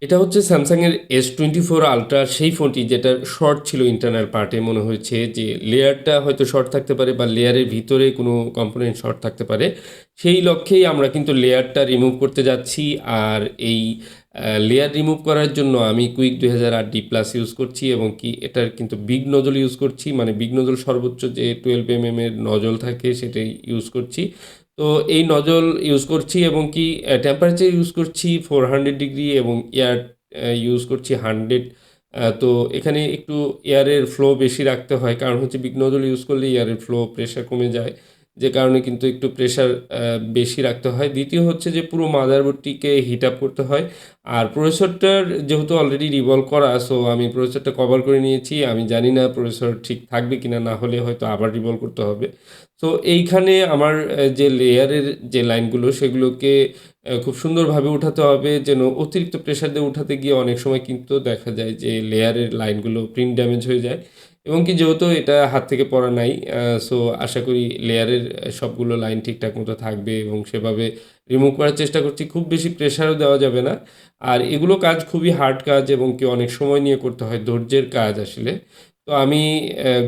এটা হচ্ছে স্যামসাংয়ের S24 আলট্রা, সেই ফোনটি যেটার শর্ট ছিল ইন্টারনাল পার্টে। মনে হয়েছে যে লেয়ারটা হয়তো শর্ট থাকতে পারে বা লেয়ারের ভিতরে কোনো কম্পোনেন্ট শর্ট থাকতে পারে। সেই লক্ষ্যেই আমরা কিন্তু লেয়ারটা রিমুভ করতে যাচ্ছি। আর এই লেয়ার রিমুভ করার জন্য আমি কুইক 2008D+ ইউজ করছি এবং কি এটার কিন্তু বিগ নজল ইউজ করছি। মানে বিগ নজল সর্বোচ্চ যে 12 এর নজল থাকে সেটাই ইউজ করছি। তো এই নজল ইউজ করছি এবং কি টেম্পারেচার ইউজ করছি 400 ডিগ্রি এবং এয়ার ইউজ করছি 100। তো এখানে একটু এয়ারের ফ্লো বেশি রাখতে হয়, কারণ হচ্ছে বিগ নজল ইউজ করলে এয়ারের ফ্লো প্রেশার কমে যায়, যে কারণে কিন্তু একটু প্রেশার বেশি রাখতে হয়। দ্বিতীয় হচ্ছে যে পুরো মাদারবোর্ডটিকে হিট আপ করতে হয়। আর প্রসেসরটার যেহেতু অলরেডি রিভলভ করা, সো আমি প্রসেসরটা কভার করে নিয়েছি। আমি জানি না প্রসেসর ঠিক থাকবে কিনা, না হলে হয়তো আবার রিভলভ করতে হবে। তো এইখানে আমার যে লেয়ারের যে লাইনগুলো সেগুলোকে খুব সুন্দরভাবে উঠাতে হবে, যেন অতিরিক্ত প্রেশার দিয়ে উঠাতে গিয়ে অনেক সময় কিন্তু দেখা যায় যে লেয়ারের লাইনগুলো প্রিন্ট ড্যামেজ হয়ে যায়। এবং কি যেহেতু এটা হাত থেকে পড়া নাই, সো আশা করি লেয়ারের সবগুলো লাইন ঠিকঠাক মতো থাকবে এবং সেভাবে রিমুভ করার চেষ্টা করছি। খুব বেশি প্রেশারও দেওয়া যাবে না। আর এগুলো কাজ খুবই হার্ড কাজ এবং কি অনেক সময় নিয়ে করতে হয়, ধৈর্যের কাজ আসলে। তো আমি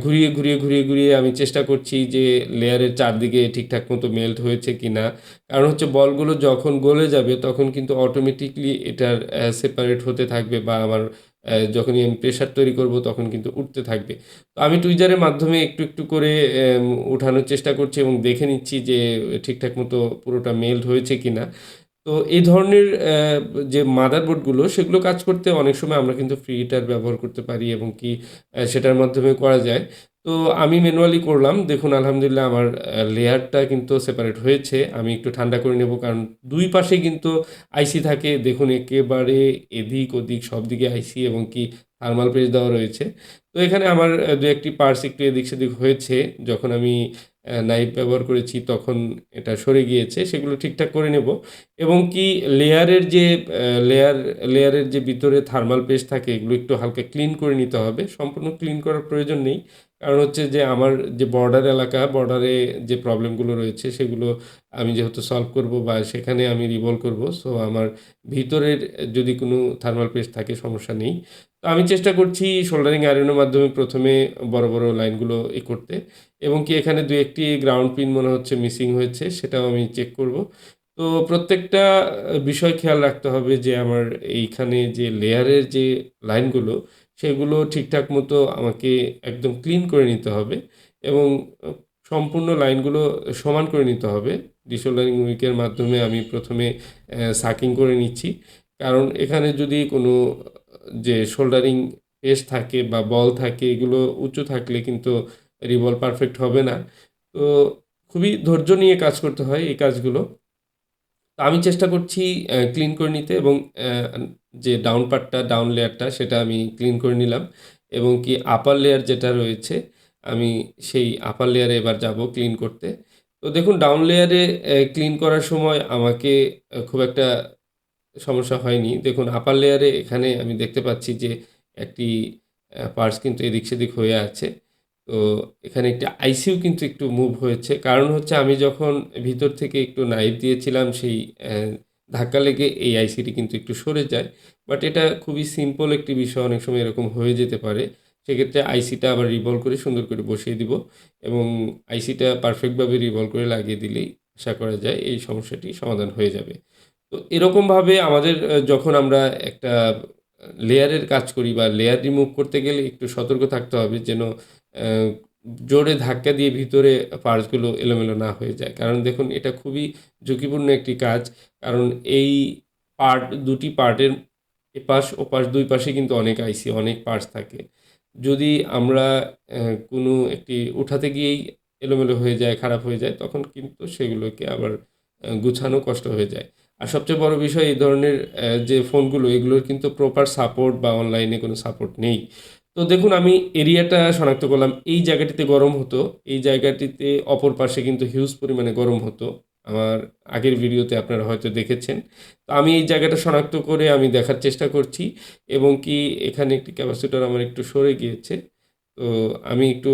ঘুরিয়ে আমি চেষ্টা করছি যে লেয়ারের চারদিকে ঠিকঠাক মতো মেল্ট হয়েছে কিনা। কারণ হচ্ছে বলগুলো যখন গলে যাবে তখন কিন্তু অটোমেটিকলি এটার সেপারেট হতে থাকবে বা আমার যখনই আমি প্রেশার তৈরি করব তখন কিন্তু উঠতে থাকবে। তো আমি টুইজারের মাধ্যমে একটু করে উঠানোর চেষ্টা করছি এবং দেখে নিচ্ছি যে ঠিকঠাক মতো পুরোটা মেল্ট হয়েছে কিনা। তো এই ধরনের যে মাদারবোর্ডগুলো সেগুলো কাজ করতে অনেক সময় আমরা কিন্তু ফ্রি হিটার ব্যবহার করতে পারি এবং কি সেটার মাধ্যমে করা যায়। তো আমি ম্যানুয়ালি করলাম। দেখুন আলহামদুলিল্লাহ আমার লেয়ারটা কিন্তু সেপারেট হয়েছে। আমি একটু ঠান্ডা করে নেব, কারণ ২ পাশেই কিন্তু আইসি থাকে। দেখুন একেবারে এদিক ওদিক সব দিকে আইসি এবং কি থার্মাল পেজ দেওয়া রয়েছে। তো এখানে আমার ২-১ টি পার্টস একটু এদিক সেদিক হয়েছে। যখন আমি নাইফ ব্যবহার করেছি তখন এটা সরে গিয়েছে। সেগুলো ঠিকঠাক করে নেব। এবং কি লেয়ারের যে লেয়ারের যে ভিতরে থার্মাল পেস্ট থাকে এগুলো একটু হালকা ক্লিন করে নিতে হবে। সম্পূর্ণ ক্লিন করার প্রয়োজন নেই। কারণ হচ্ছে যে আমার যে বর্ডার এলাকা, বর্ডারে যে প্রবলেমগুলো রয়েছে সেগুলো আমি যেহেতু সলভ করব বা সেখানে আমি রিভলভ করব। সো আমার ভিতরের যদি কোনো থার্মাল পেস্ট থাকে সমস্যা নেই। তো আমি চেষ্টা করছি সোল্ডারিং আয়রনের মাধ্যমে ১ম এ বড় লাইনগুলো করতে এবং কি এখানে ২-১ টি গ্রাউন্ড পিন মনে হচ্ছে মিসিং হয়েছে, সেটাও আমি চেক করব। তো প্রত্যেকটা বিষয় খেয়াল রাখতে হবে যে আমার এইখানে যে লেয়ারের যে লাইনগুলো সেগুলো ঠিকঠাক মতো আমাকে একদম ক্লিন করে নিতে হবে এবং আ সম্পূর্ণ লাইনগুলো সমান করে নিতে হবে। ডিসোল্ডারিং উইকের মাধ্যমে আমি ১ম এ সাকিং করে নিচ্ছি। কারণ এখানে যদি কোনো যে সোল্ডারিং পেস্ট থাকে বা বল থাকে এগুলো উঁচু থাকলে কিন্তু রিভলভ পারফেক্ট হবে না। তো খুবই ধৈর্য নিয়ে কাজ করতে হয় এই কাজগুলো। তো আমি চেষ্টা করছি ক্লিন করে নিতে এবং যে ডাউন পার্টটা, ডাউন লেয়ারটা সেটা আমি ক্লিন করে নিলাম এবং কি আপার লেয়ার যেটা রয়েছে, আমি সেই আপার লেয়ারে এবার যাবো ক্লিন করতে। তো দেখুন ডাউন লেয়ারে ক্লিন করার সময় আমাকে খুব একটা সমস্যা হয়নি। দেখুন আপার লেয়ারে এখানে আমি দেখতে পাচ্ছি যে একটি পার্টস কিন্তু এদিক সেদিক হয়ে আছে। তো এখানে একটি আইসিও কিন্তু একটু মুভ হয়েছে। কারণ হচ্ছে আমি যখন ভিতর থেকে একটু নাইফ দিয়েছিলাম সেই ধাক্কা লেগে এই আইসিটি কিন্তু একটু সরে যায়। বাট এটা খুবই সিম্পল একটি বিষয়, অনেক সময় এরকম হয়ে যেতে পারে। সেক্ষেত্রে আইসিটা আবার রিভলভ করে সুন্দর করে বসিয়ে দিব এবং আইসিটা পারফেক্টভাবে রিভলভ করে লাগিয়ে দিলেই আশা করা যায় এই সমস্যাটি সমাধান হয়ে যাবে। তো এরকমভাবে আমাদের যখন আমরা একটা লেয়ারের কাজ করি বা লেয়ার রিমুভ করতে গেলে একটু সতর্ক থাকতে হবে যেন অ্যা জোরে ধাক্কা দিয়ে ভিতরে পার্টসগুলো এলোমেলো না হয়ে যায়। কারণ দেখুন এটা খুবই ঝুঁকিপূর্ণ একটি কাজ। কারণ এই দুটি পার্টের এপাশ ওপাশ ২ পাশে কিন্তু অনেক আইসি, অনেক পার্টস থাকে। যদি আমরা অ্যা কোনো একটি উঠাতে গিয়েই এলোমেলো হয়ে যায়, খারাপ হয়ে যায় তখন কিন্তু সেগুলোকে আবার গুছানো কষ্ট হয়ে যায়। আর সবচেয়ে বড় বিষয় এই ধরনের যে ফোনগুলো এগুলোর কিন্তু প্রপার সাপোর্ট বা অনলাইনে কোনো সাপোর্ট নেই। তো দেখুন আমি এরিয়াটা শনাক্ত করলাম। এই জায়গাটিতে গরম হতো। এই জায়গাটিতে অপর পাশে কিন্তু হিউজ পরিমাণে গরম হতো। আমার আগের ভিডিওতে আপনারা হয়তো দেখেছেন। তো আমি এই জায়গাটা শনাক্ত করে আমি দেখার চেষ্টা করছি এবং কি এখানে একটি ক্যাপাসিটর আমার একটু সরে গিয়েছে। তো আমি একটু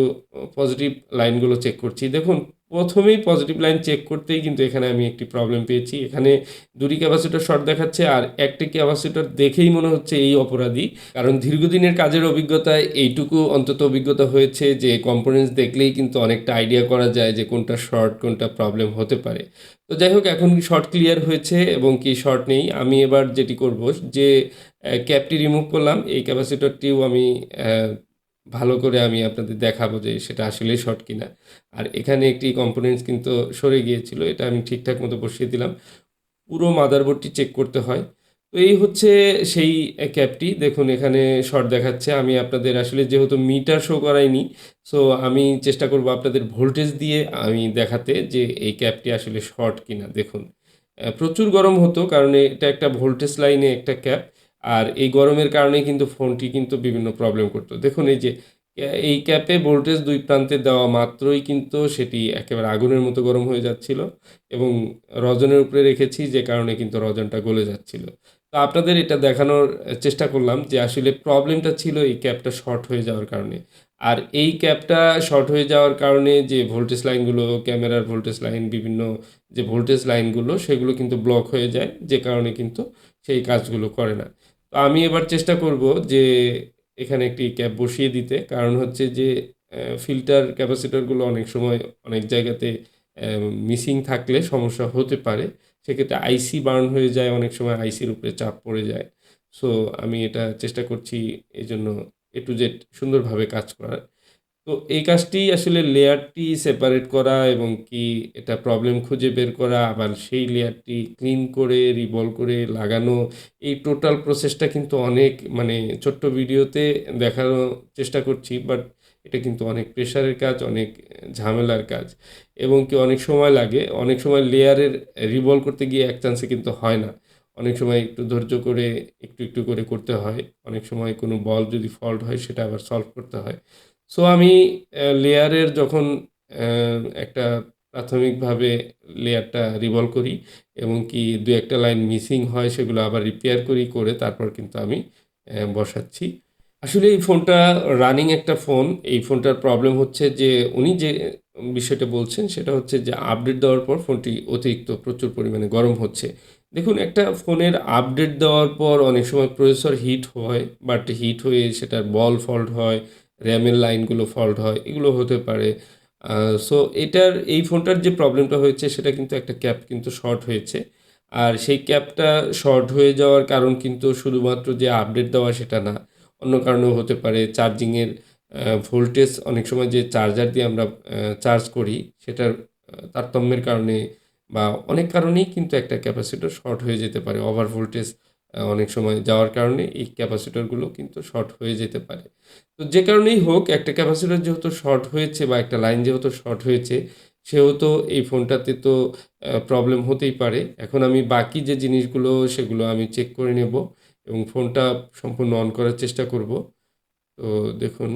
পজিটিভ লাইনগুলো চেক করছি। দেখুন প্রথমেই পজিটিভ লাইন চেক করতেই কিন্তু এখানে আমি একটি প্রবলেম পেয়েছি। এখানে দুটি ক্যাপাসিটর শর্ট দেখাচ্ছে আর একটি ক্যাপাসিটর দেখেই মনে হচ্ছে এই অপরাধী। কারণ দীর্ঘদিনের কাজের অভিজ্ঞতায় এইটুকু অন্তত অভিজ্ঞতা হয়েছে যে কম্পোনেন্টস দেখলেই কিন্তু অনেকটা আইডিয়া করা যায় যে কোনটা শর্ট কোনটা প্রবলেম হতে পারে। তো যাই হোক, এখন শর্ট ক্লিয়ার হয়েছে এবং কি শর্ট নেই। আমি এবার যেটি করব যে ক্যাপটি রিমুভ করলাম, এই ক্যাপাসিটরটিও আমি ভালো করে আমি আপনাদের দেখাবো যে সেটা আসলেই শর্ট কিনা। আর এখানে একটি কম্পোনেন্টস কিন্তু সরে গিয়েছিল, এটা আমি ঠিকঠাক মতো বসিয়ে দিলাম। পুরো মাদারবোর্ডটি চেক করতে হয়। তো এই হচ্ছে সেই ক্যাপটি। দেখুন এখানে শর্ট দেখাচ্ছে। আমি আপনাদের আসলে যেহেতু মিটার শো করাইনি, সো আমি চেষ্টা করব আপনাদের ভোল্টেজ দিয়ে আমি দেখাতে যে এই ক্যাপটি আসলে শর্ট কিনা। দেখুন প্রচুর গরম হতো কারণ এটা একটা ভোল্টেজ লাইনে একটা ক্যাপ। আর এই গরমের কারণে কিন্তু ফোনটি কিন্তু বিভিন্ন প্রবলেম করতো। দেখুন এই যে এই ক্যাপে ভোল্টেজ ২ প্রান্তে দেওয়া মাত্রই কিন্তু সেটি একেবারে আগুনের মতো গরম হয়ে যাচ্ছিল এবং রজনের উপরে রেখেছি যে কারণে কিন্তু রজনটা গলে যাচ্ছিল। তো আপনাদের এটা দেখানোর চেষ্টা করলাম যে আসলে প্রবলেমটা ছিল এই ক্যাপটা শর্ট হয়ে যাওয়ার কারণে। আর এই ক্যাপটা শর্ট হয়ে যাওয়ার কারণে যে ভোল্টেজ লাইনগুলো, ক্যামেরার ভোল্টেজ লাইন, বিভিন্ন যে ভোল্টেজ লাইনগুলো সেগুলো কিন্তু ব্লক হয়ে যায়, যে কারণে কিন্তু সেই কাজগুলো করে না। তো আমি এবার চেষ্টা করব যে এখানে একটি ক্যাপ বসিয়ে দিতে। কারণ হচ্ছে যে ফিল্টার ক্যাপাসিটরগুলো অনেক সময় অনেক জায়গাতে মিসিং থাকলে সমস্যা হতে পারে। সেক্ষেত্রে আইসি বার্ন হয়ে যায়, অনেক সময় আইসির উপরে চাপ পড়ে যায়। সো আমি এটা চেষ্টা করছি এজন্য A to Z সুন্দরভাবে কাজ করার। তো এই কাজটি আসলে লেয়ারটি সেপারেট করা এবং কি এটা প্রবলেম খুঁজে বের করা, আবার সেই লেয়ারটি ক্লিন করে রিবল করে লাগানো, এই টোটাল প্রসেসটা কিন্তু অনেক মানে ছোট্ট ভিডিওতে দেখানোর চেষ্টা করছি, বাট এটা কিন্তু অনেক প্রেশারের কাজ, অনেক ঝামেলার কাজ এবং কি অনেক সময় লাগে। অনেক সময় লেয়ারের রিবল করতে গিয়ে এক চান্সে কিন্তু হয় না। অনেক সময় একটু ধৈর্য করে একটু করে করতে হয়। অনেক সময় কোনো বল যদি ফল্ট হয় সেটা আবার সলভ করতে হয়। সো আমি লেয়ারের যখন অ্যা একটা প্রাথমিকভাবে লেয়ারটা রিভলভ করি এবং কি ২-১ টা লাইন মিসিং হয় সেগুলো আবার রিপেয়ার করি, করে তারপর কিন্তু আমি বসাচ্ছি। আসলে এই ফোনটা রানিং একটা ফোন। এই ফোনটার প্রবলেম হচ্ছে যে উনি যে বিষয়টা বলছেন সেটা হচ্ছে যে আপডেট দেওয়ার পর ফোনটি অতিরিক্ত প্রচুর পরিমাণে গরম হচ্ছে। দেখুন একটা ফোনের আপডেট দেওয়ার পর অনেক সময় প্রসেসর হিট হয়, বাট হিট হয়ে সেটার বল ফল্ট হয়, র্যামের লাইনগুলো ফল্ট হয়, এগুলো হতে পারে। সো এটার এই ফোনটার যে প্রবলেমটা হয়েছে সেটা কিন্তু একটা ক্যাপ কিন্তু শর্ট হয়েছে। আর সেই ক্যাপটা শর্ট হয়ে যাওয়ার কারণ কিন্তু শুধুমাত্র যে আপডেট দেওয়া সেটা না। অন্য কারণেও হতে পারে। চার্জিংয়ের ভোল্টেজ অনেক সময় যে চার্জার দিয়ে আমরা চার্জ করি সেটার তারতম্যের কারণে বা অনেক কারণেই কিন্তু একটা ক্যাপাসিটর শর্ট হয়ে যেতে পারে। ওভার ভোল্টেজ অনেক সময় যাওয়ার কারণে এই ক্যাপাসিটরগুলো কিন্তু শর্ট হয়ে যেতে পারে। তো যে কারণেই হোক একটা ক্যাপাসিটর যেহেতু শর্ট হয়েছে বা একটা লাইন যেহেতু শর্ট হয়েছে, সেহেতু এই ফোনটাতে তো প্রবলেম হতেই পারে। এখন আমি বাকি যে জিনিসগুলো সেগুলো আমি চেক করে নেব এবং ফোনটা সম্পূর্ণ অন করার চেষ্টা করব। তো দেখুন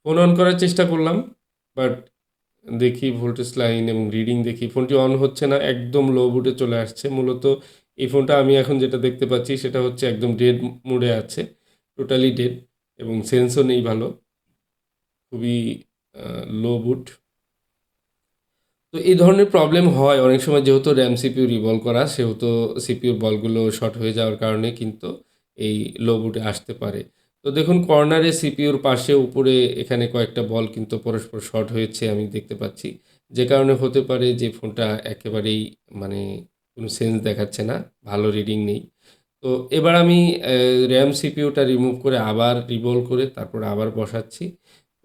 ফোন অন করার চেষ্টা করলাম, বাট দেখি ভোল্টেজ লাইন এবং রিডিং দেখি ফোনটি অন হচ্ছে না, একদম লো বুটে চলে আসছে। মূলত এই ফোনটা আমি এখন যেটা দেখতে পাচ্ছি সেটা হচ্ছে একদম ডেড মোডে আছে, টোটালি ডেড এবং সেন্সও নেই ভালো, খুবই লো বুট। তো এই ধরনের প্রবলেম হয় অনেক সময়, যেহেতু র্যাম সিপিইউ রিভলভ করা সেহেতু সিপিইউর বলগুলো শর্ট হয়ে যাওয়ার কারণে কিন্তু এই লো বুটে আসতে পারে। তো দেখুন কর্নারে সিপিইউর পাশে উপরে এখানে কয়েকটা বল কিন্তু পরস্পর শর্ট হয়েছে আমি দেখতে পাচ্ছি। যে কারণে হতে পারে যে ফোনটা একেবারেই মানে কোনো সেন্স দেখাচ্ছে না, ভালো রিডিং নেই। তো এবার আমি র্যাম সিপিইউটা রিমুভ করে আবার রিভলভ করে তারপর আবার বসাচ্ছি।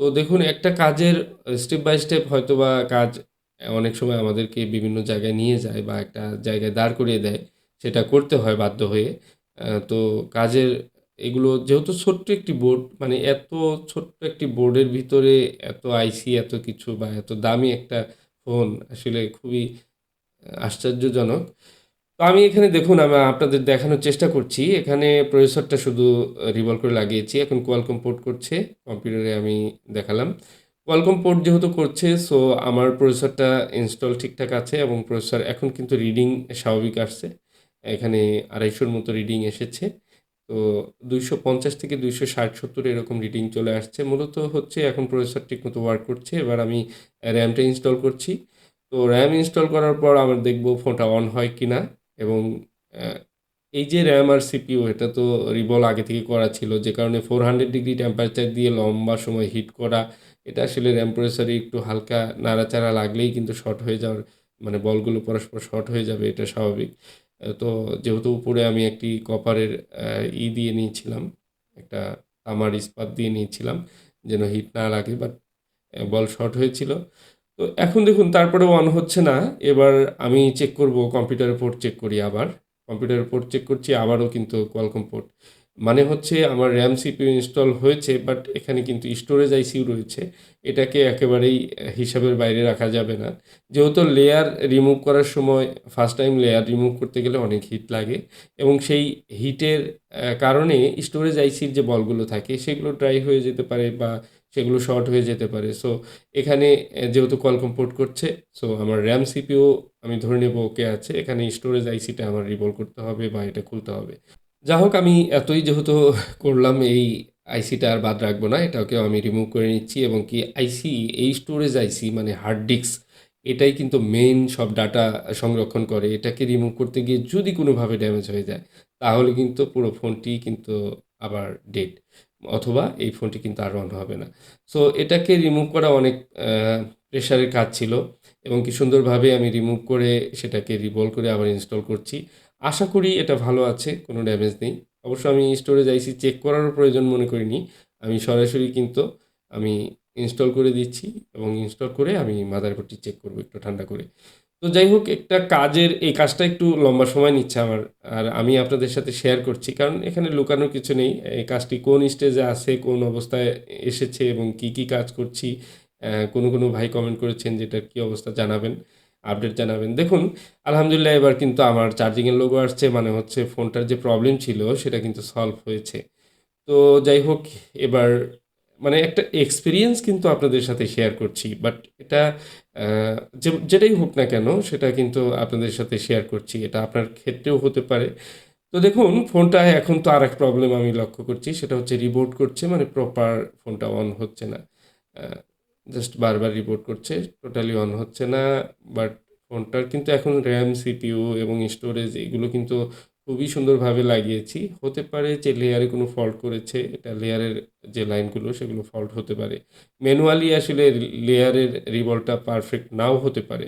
তো দেখুন একটা কাজের স্টেপ বাই স্টেপ হয়তোবা কাজ অনেক সময় আমাদেরকে বিভিন্ন জায়গায় নিয়ে যায় বা একটা জায়গায় দাঁড় করিয়ে দেয়। সেটা করতে হয় বাধ্য হয়ে। তো কাজের এগুলো যেহেতু ছোট্ট একটি বোর্ড, মানে এত ছোট্ট একটি বোর্ডের ভিতরে এত আইসি, এত কিছু বা এত দামি একটা ফোন আসলে খুবই আশ্চর্যজনক। তো আমি এখানে দেখুন আমি আপনাদের দেখানোর চেষ্টা করছি। এখানে প্রসেসরটা শুধু রিভলভ করে লাগিয়েছি। এখন কোয়ালকম পোর্ট করছে। কম্পিউটারে আমি দেখালাম। কোয়ালকম পোর্ট যেহেতু করছে, সো আমার প্রসেসরটা ইনস্টল ঠিকঠাক আছে এবং প্রসেসর এখন কিন্তু রিডিং স্বাভাবিক আসছে। এখানে ২৫০ র মতো রিডিং এসেছে। তো 250 থেকে 260-70 এরকম রিডিং চলে আসছে। মূলত হচ্ছে এখন প্রসেসর ঠিকমতো ওয়ার্ক করছে। এবার আমি র্যামটা ইনস্টল করছি। তো র্যাম ইনস্টল করার পর আমরা দেখব ফোনটা অন হয় কিনা এবং অ্যা এই যে র্যাম আর সিপিইউ এটা তো রিভলভ আগে থেকে করা ছিল। যে কারণে 400 ডিগ্রি টেম্পারেচার দিয়ে লম্বা সময় হিট করা, এটা আসলে র্যাম প্রসেসরে একটু হালকা নাড়াচাড়া লাগলেই কিন্তু শর্ট হয়ে যাওয়ার মানে বলগুলো পরস্পর শর্ট হয়ে যাবে, এটা স্বাভাবিক। তো যেহেতু উপরে আমি একটি কপারের দিয়ে নিয়েছিলাম, একটা তামার ইস্পাত দিয়ে নিয়েছিলাম যেন হিট না লাগে, বাট বল শর্ট হয়েছিল। তো এখন দেখুন তারপরেও অন হচ্ছে না। এবার আমি চেক করব, কম্পিউটারের পোর্ট চেক করি আবার। কম্পিউটারের পোর্ট চেক করছি, আবারও কিন্তু কোয়ালকম পোর্ট। মানে হচ্ছে আমার RAM CPU ইনস্টল হয়েছে, বাট এখানে কিন্তু স্টোরেজ আইসিও রয়েছে। এটাকে একেবারেই হিসাবের বাইরে রাখা যাবে না। যেহেতু লেয়ার রিমুভ করার সময় ফার্স্ট টাইম লেয়ার রিমুভ করতে গেলে অনেক হিট লাগে এবং সেই হিটের কারণে স্টোরেজ আইসির যে বলগুলো থাকে সেগুলো ড্রাই হয়ে যেতে পারে বা সেগুলো শর্ট হয়ে যেতে পারে। সো এখানে যেহেতু কোয়ালকম পোর্ট করছে, সো আমার RAM CPU আমি ধরে নেব ওকে আছে। এখানে স্টোরেজ আইসিটা আমার রিভলভ করতে হবে বা এটা খুলতে হবে। যা হোক, আমি এতই যেহেতু করলাম, এই আইসিটা আর বাদ রাখবো না। এটাকেও আমি রিমুভ করে নিচ্ছি এবং কি আইসি, এই স্টোরেজ আইসি মানে হার্ড ডিস্ক, এটাই কিন্তু মেইন সব ডাটা সংরক্ষণ করে। এটাকে রিমুভ করতে গিয়ে যদি কোনোভাবে ড্যামেজ হয়ে যায়, তাহলে কিন্তু পুরো ফোনটি কিন্তু আবার ডেড, অথবা এই ফোনটি কিন্তু আর অন হবে না। সো এটাকে রিমুভ করা অনেক প্রেশারের কাজ ছিল এবং কি সুন্দরভাবে আমি রিমুভ করে সেটাকে রিভলভ করে আবার ইনস্টল করছি। আশা করি এটা ভালো আছে, কোনো ড্যামেজ নেই। অবশ্য আমি স্টোরেজ আইসি চেক করারও প্রয়োজন মনে করিনি। আমি সরাসরি কিন্তু আমি ইনস্টল করে দিচ্ছি এবং ইনস্টল করে আমি মাদারবোর্ডটি চেক করব একটু ঠান্ডা করে। তো যাই হোক, একটা কাজের এই কাজটা একটু লম্বা সময় নিচ্ছে আমার। আর আমি আপনাদের সাথে শেয়ার করছি কারণ এখানে লুকানোর কিছু নেই। এই কাজটি কোন স্টেজে আছে, কোন অবস্থায় এসেছে এবং কি কাজ করছি। কোনো ভাই কমেন্ট করেছেন যে এটার কী অবস্থা জানাবেন, আপডেট জানাবেন। দেখুন, আলহামদুলিল্লাহ এবার কিন্তু আমার চার্জিংয়ের লোগো আসছে, মানে হচ্ছে ফোনটার যে প্রবলেম ছিল সেটা কিন্তু সলভ হয়েছে। তো যাই হোক, এবার মানে একটা এক্সপেরিয়েন্স কিন্তু আপনাদের সাথে শেয়ার করছি। বাট এটা আ যেটাই হোক না কেন সেটা কিন্তু আপনাদের সাথে শেয়ার করছি। এটা আপনার ক্ষেত্রেও হতে পারে। তো দেখুন, ফোনটা এখন তো আরেক প্রবলেম আমি লক্ষ্য করছি। সেটা হচ্ছে রিবোট করছে, মানে প্রপার ফোনটা অন হচ্ছে না। আ জাস্ট বারবার রিবোট করছে। টোটালি অন হচ্ছে না। বাট ফোনটার কিন্তু এখন RAM, CPU এবং স্টোরেজ এগুলো কিন্তু খুবই সুন্দরভাবে লাগিয়েছি। হতে পারে যে লেয়ারে কোনো ফল্ট করেছে। এটা লেয়ারের যে লাইনগুলো সেগুলো ফল্ট হতে পারে। ম্যানুয়ালি আসলে লেয়ারের রিভলভটা পারফেক্ট নাও হতে পারে।